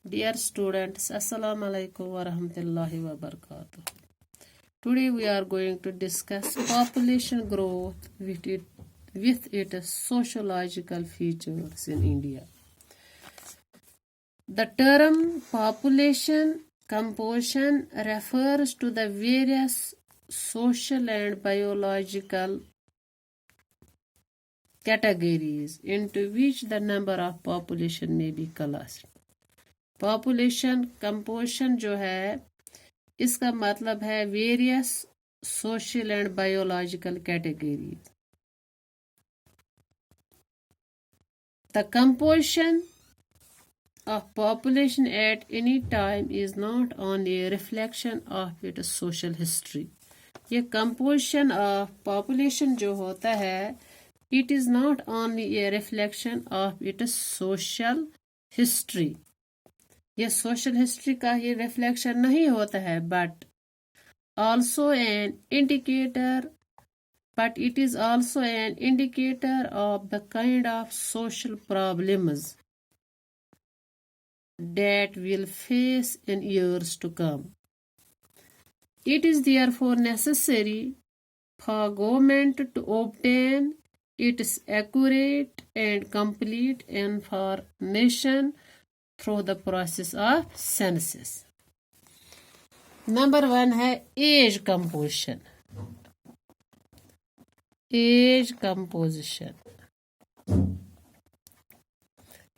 Dear students, Assalamu alaikum wa rahmatullahi wa barakatuh. Today we are going to discuss population growth with its sociological features in India. The term population composition refers to the various social and biological categories into which the number of population may be classed. Population composition जो है इसका मतलब है various social and biological categories. The composition of population at any time is not only a reflection of its social history. ये composition of population जो होता है it is not only a reflection of its social history. ये social history का ही reflection नहीं होता है but it is also an indicator of the kind of social problems that will face in years to come. It is therefore necessary for government to obtain its accurate and complete information through the process of census. Number 1 है as composition. As composition,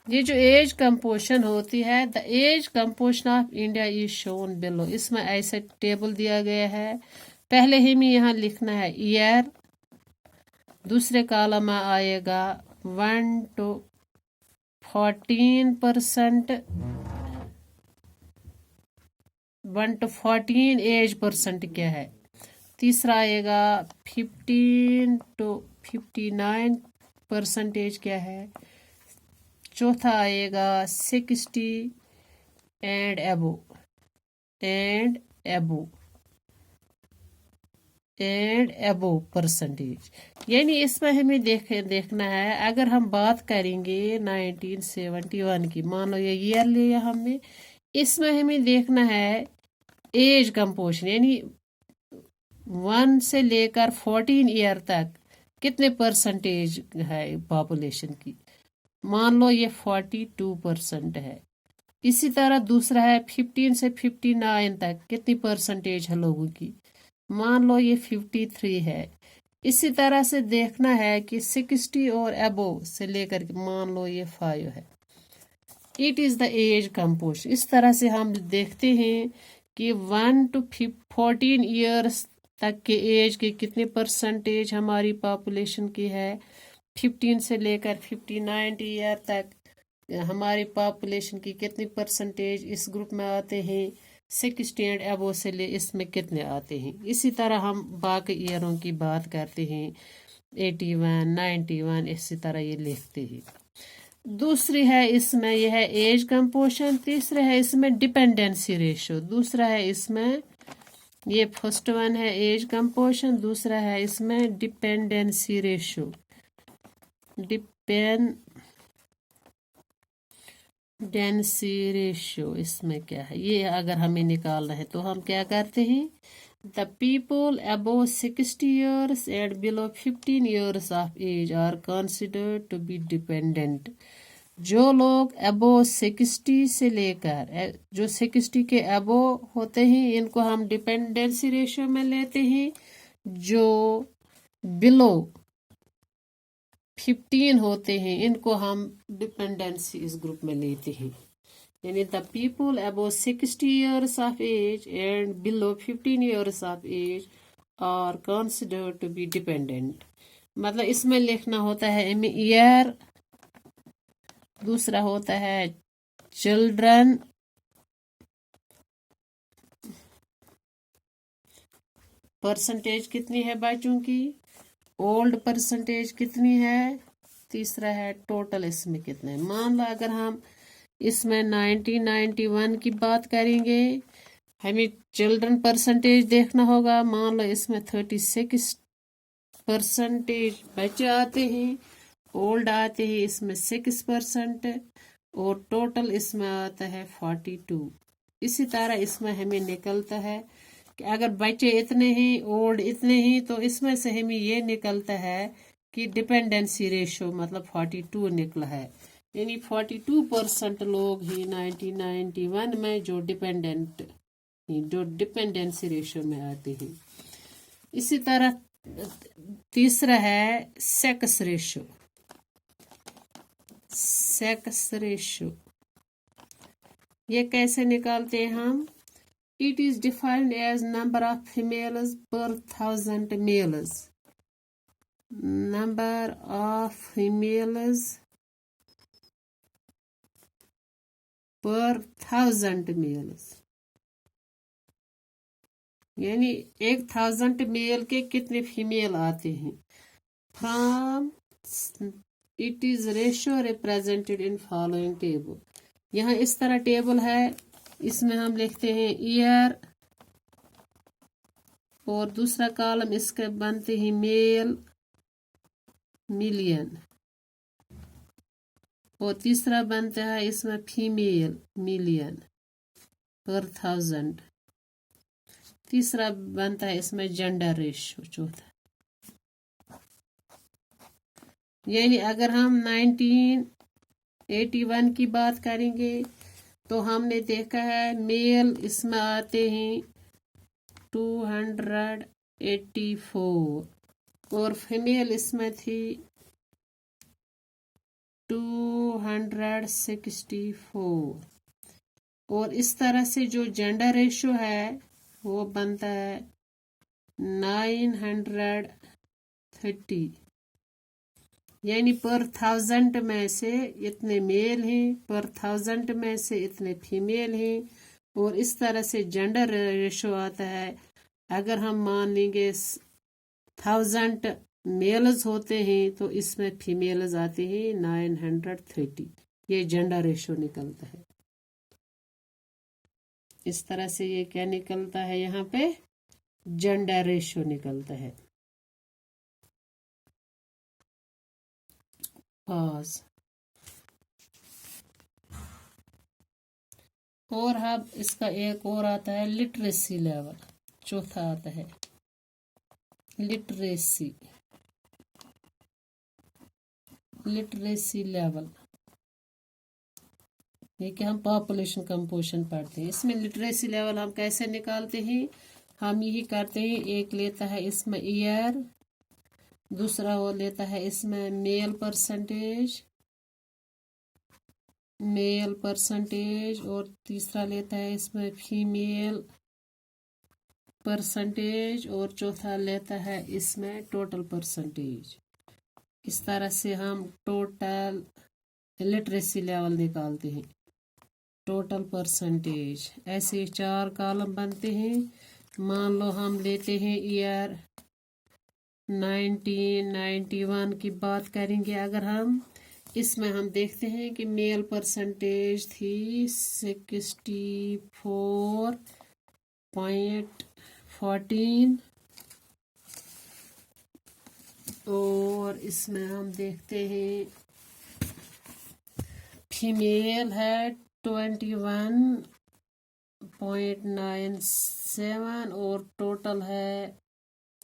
ये जो as composition होती है, the age composition of India is shown below. इसमें ऐसे table दिया गया है. पहले ही में यहाँ लिखना है ईयर, दूसरे कॉलम में आएगा 1 to 14%, 1 to 14 एज परसेंट क्या है. तीसरा आएगा 15 to 59% एज क्या है. चौथा आएगा 60 एंड एबो परसेंटेज. यानी इसमें हमें देखना है. अगर हम बात करेंगे 1971 की, मान लो ये ईयर लिया हमने, इसमें हमें देखना है एज कंपोजिशन, यानी 1 से लेकर 14 ईयर तक कितने परसेंटेज है पॉपुलेशन की. मान लो ये 42% है. इसी तरह दूसरा है 15 से 59 तक कितनी परसेंटेज है लोगों की. मान लो ये 53 है. इसी तरह से देखना है कि 60 और अबो से लेकर मान लो ये 5 है. It is the age composition. इस तरह से हम देखते हैं कि 1 to 14 ईयर्स तक के एज के कितने परसेंटेज हमारी पॉपुलेशन की है. 15 से लेकर 59 ईयर तक हमारी पॉपुलेशन की कितनी परसेंटेज इस ग्रुप में आते हैं. 60 एंड अबो से ले इसमें कितने आते हैं. इसी तरह हम बाकी ईयरों की बात करते हैं, 81, 91, इसी तरह ये लिखते हैं. दूसरी है इसमें यह है एज कंपोजिशन. तीसरा है इसमें डिपेंडेंसी रेशो. दूसरा है इसमें, ये फर्स्ट वन है एज कंपोजिशन, दूसरा है इसमें डिपेंडेंसी रेशो. डेंसी रेशियो इसमें क्या है, ये अगर हमें निकालना है तो हम क्या करते हैं. The people above 60 years and below 15 years of age are considered to be dependent. जो लोग अबोव 60 से लेकर जो 60 के अबोव होते हैं इनको हम डिपेंडेंसी रेशियो में लेते हैं. जो बिलो 15 होते हैं इनको हम डिपेंडेंसी इस ग्रुप में लेते हैं. यानी the people above 60 years of age and below 15 years of age are considered to be dependent. मतलब इसमें लिखना होता है ईयर, दूसरा होता है चिल्ड्रन, परसेंटेज कितनी है बच्चों की, ओल्ड परसेंटेज कितनी है, तीसरा है टोटल इसमें कितने. मान लो अगर हम इसमें 1991 की बात करेंगे, हमें चिल्ड्रन परसेंटेज देखना होगा. मान लो इसमें 36% बच्चे आते हैं, ओल्ड आते हैं इसमें 6%, और टोटल इसमें आता है 42। इसी तरह इसमें हमें निकलता है कि अगर बच्चे इतने ही ओल्ड इतने ही, तो इसमें से हमें ये निकलता है कि डिपेंडेंसी रेशो मतलब 42 निकला है। यानी 42% लोग ही 1991 में जो डिपेंडेंसी रेशो में आते हैं। इसी तरह तीसरा है सेक्स रेशो। ये कैसे निकालते हैं हम? It is defined as number of females per 1,000 males. Number of females per 1,000 males. यानी 1,000 मेल के कितने फीमेल आते हैं। From it is ratio represented in following table. यहाँ इस तरह टेबल है, इसमें हम लिखते हैं ईयर और दूसरा कॉलम इसके बनते हैं मेल मिलियन और तीसरा बनता है इसमें फीमेल मिलियन पर 1,000। तीसरा बनता है इसमें जेंडर रेशियो चौथा। यानी अगर हम 1981 की बात करेंगे तो हमने देखा है मेल इसमें आते हैं 284 और फीमेल इसमें थी 264 और इस तरह से जो जेंडर रेशियो है वो बनता है 930। यानी पर 1,000 में से इतने मेल हैं, पर 1,000 में से इतने फीमेल हैं और इस तरह से जेंडर रेशो आता है। अगर हम मान लेंगे 1,000 मेल्स होते हैं तो इसमें फीमेल्स आते हैं 930। ये जेंडर रेशो निकलता है। इस तरह से ये क्या निकलता है, यहाँ पे जेंडर रेशो निकलता है। और अब इसका एक और आता है लिटरेसी लेवल, चौथा आता है लिटरेसी लेवल। ये कि हम पॉपुलेशन कंपोजिशन पढ़ते हैं। इसमें लिटरेसी लेवल हम कैसे निकालते हैं? हम यही करते हैं, एक लेता है इसमें ईयर, दूसरा वो लेता है इसमें मेल परसेंटेज और तीसरा लेता है इसमें फीमेल परसेंटेज और चौथा लेता है इसमें टोटल परसेंटेज। इस तरह से हम टोटल लिटरेसी लेवल निकालते हैं, टोटल परसेंटेज। ऐसे 4 कॉलम बनते हैं। मान लो हम लेते हैं ईयर 1991 की बात करेंगे। अगर हम इसमें हम देखते हैं कि मेल परसेंटेज थी 64.14 और इसमें हम देखते हैं फीमेल है 21.97 और टोटल है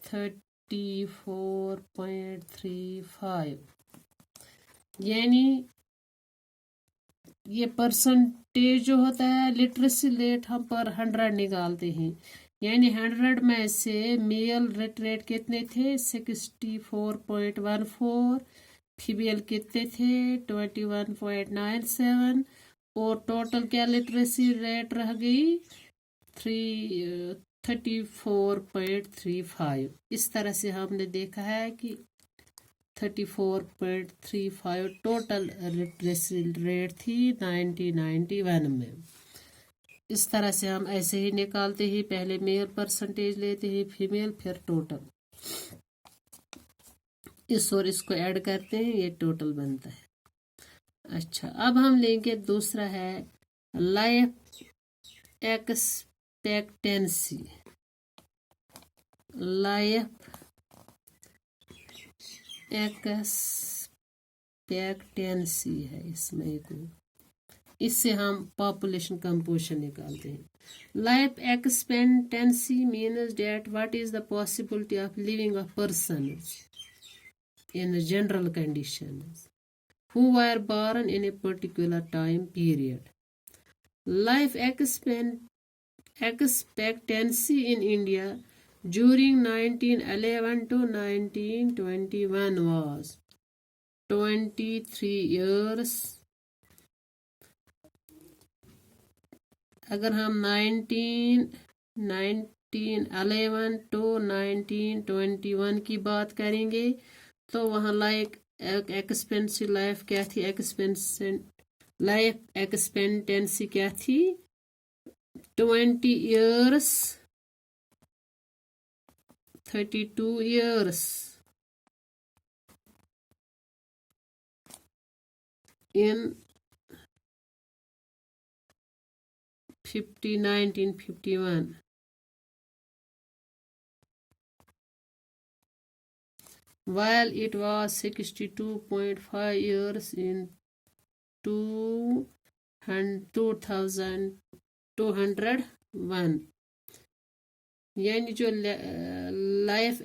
34.35। यानी ये परसेंटेज जो होता है लिटरेसी रेट हम पर 100 निकालते हैं। यानी 100 में से मेल रेट कितने थे 64.14, फीमेल कितने थे 21.97 और टोटल क्या लिटरेसी रेट रह गई 34.35। इस तरह से हमने देखा है कि 34.35 टोटल लिटरेसी रेट थी 1991 में। इस तरह से हम ऐसे ही निकालते ही, पहले मेल परसेंटेज लेते हैं, फीमेल, फिर टोटल। इस और इसको ऐड करते हैं, ये टोटल बनता है। अच्छा, अब हम लेंगे दूसरा है लाइफ एक्सपेक्टेंसी। लाइफ एक्सपेक्टेंसी है इसमें एक इससे हम पॉपुलेशन कंपोजिशन निकालते हैं. Life expectancy means that what is the possibility of living of person in general conditions who were born in a particular time period. Life expectancy in India during 1911 to 1921 was 23 years. अगर हम 1911 to 1921 की बात करेंगे तो वहाँ एक्सपेंसी life क्या थी, life expectancy क्या थी, 20 years, 32 years in 1951. While it was 62.5 years in 2201. यानी जो लाइफ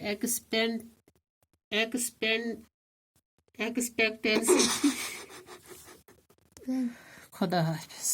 एक्सपेक्टेंसी खुदा हाफिज.